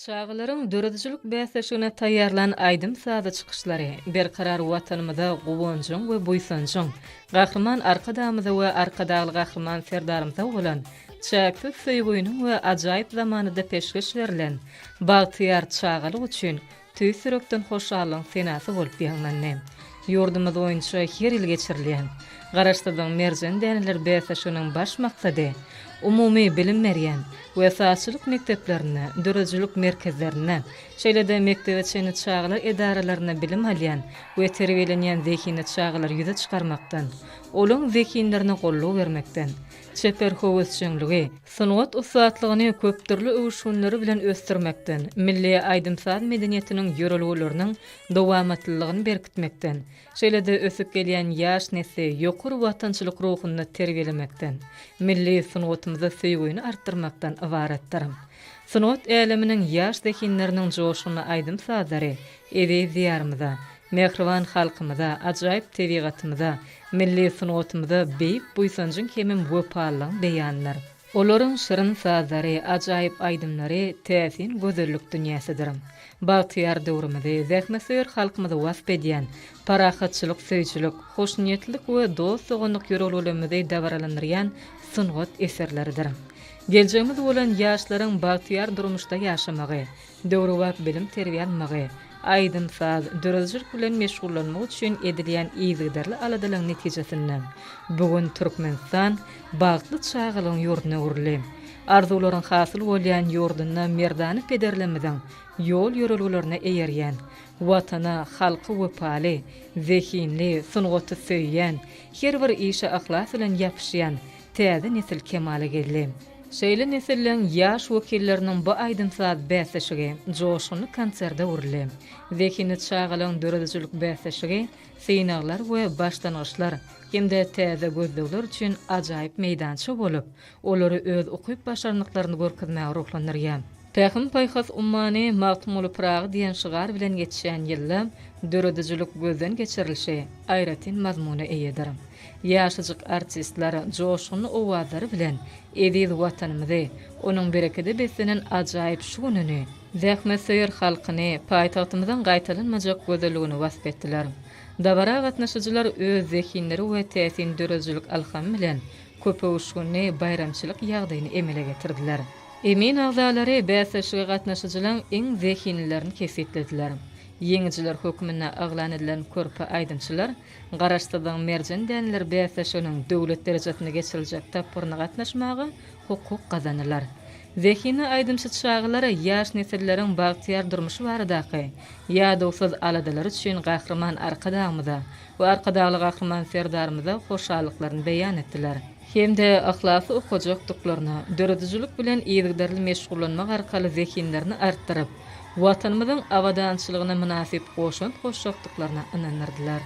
Çağıların döredicilik bäsleşigine taýýarlan aýdym sady çykyşlary, berkarar watanymyza gowunjyň we buýsanjyň, gahrman arkadamyza we arkadaly gahrman serdarymyza bolan çäksiz söýgüýüniň we ajaýyp zamanyda peşgeş berilen bagtyýar çağalyk üçin tüýsürekden hoşallygyň senasy bolup ýaňlandy. Ýurdumyz boýunça her ýyl geçirilen garaşdyrylan merjen däneler bäsleşiginiň baş maksady umumy bilim berýän we esasçylyk mekdeplerine, döredicilik merkezlerine, şeýle-de mektebe çenli çağalar edaralaryna bilim alýan we terbiýelenýän zekiny çağalar ýüze çykarmakdan, olaň zekinlerini golluk bermekden, çeper howuzçylygy, sungat usatlygyny köp türlü öwüşünleri bilen ösdürmekden, milli aýdymsaz medeniýetiniň ýörelgelerini dowamatlyllygyny berkitmekden, şeýle-de ösüp gelýän ýaş nesli ýokary watançylyk ruhuny terbiýelemekden, milli sungatymyza söýgüýüni artdyrmakdan ibaretdir. Sungat äleminiň ýaş zekinleriniň joşuny aýdymsazlary evi diýarymyza, mehriban halkymyza, ajaýyp tebigatymyza, milli sungatymyza beýik buýsanjyň kemin wöpalygyny beýanlar. Olaryň şyryň sazlary, ajaýyp aýdymlary täsin gözellik dünýäsidir. Bagtyýar döwrümde zähmesewer halkymyza wasp edýän parahatçylyk, söýçilik, hoşniýetlik we dost ogunlyk ýörelgülerimizi däwralandyrýan sungat eserleridir. Geljeğimiz bolan ýaşlaryň bagtyýar durmuşda ýaşamagy, döwrüwap bilim terbiýe almagy, aýdymsaz döredicilik bilen meşgullanmak üçin edilýän ýygydarly aladalyň netijesinden bugun Türkmenistan bagtly çağalyň ýurduny urly. Arzularyň hasyl bolýan ýurduny merdany pederlemeden ýol ýörelgilerine eýerýän, watana, halky wepaly, zehinli, sungaty söýýän, her bir işe ahlas bilen ýapyşýan täze nesil kemale geldi. Şeýle nesilleň ýaş wekilleriniň bu aýdymsaz bäsleşigi joşuny konserde urly. Zekini çağalyň döredicilik bäsleşigi synaglar we başlangyçlar hemde täze gözlegler üçin ajaýyp meýdança bolup, olary öz okyp başarnyklaryny görkezmäge ruhlandyrýan. Tähim paýhas ummany magtumuly Pragy diýen şygar bilen geçýän ýyllar döredicilik gözden geçirilşi aýratyn mazmuny eýedir. Ýaşajyk artistler joşuny owazlary bilen edil watanymyzy, onuň bereketi beslenen ajaýyp şununy, zähmesewer halkyny paýtagtymyzdan gaýtalanmajak gözelligini wasp etdiler. Dabara gatnaşyjylar öz zekinleri we täsin döredicilik alham bilen köpöwüşgünni bayramçylyk ýagdaýyny emele getirdiler. Emin agzalary bäsleşige gatnaşyjylaryň iň zekinlilerini kesetlediler. Ýeňijiler hökmüne aglan edilen körpe aýdymçylar garaşdyrylan merjen däneler bäsleşiginiň döwlet derejesine geçiriljek tapyryna gatnaşmagy hukuk gazanyrlar. Zekini aýdymçy çağalary ýaş nesilleriň bagtyýar durmuşy baradaky ýa-dowsuz aladalar üçin gahrman arkadamyza we arkadaly gahrman serdarymyza hoşallyklaryny beýan etdiler. Hemde ahlasy okujakdyklaryny, döredicilik bilen ýygydarly meşgullanmak arkaly zekinlerini artdyryp, watanymyzyň awadançylygyna münasip goşun hoşjakdyklaryna inanyrdylar.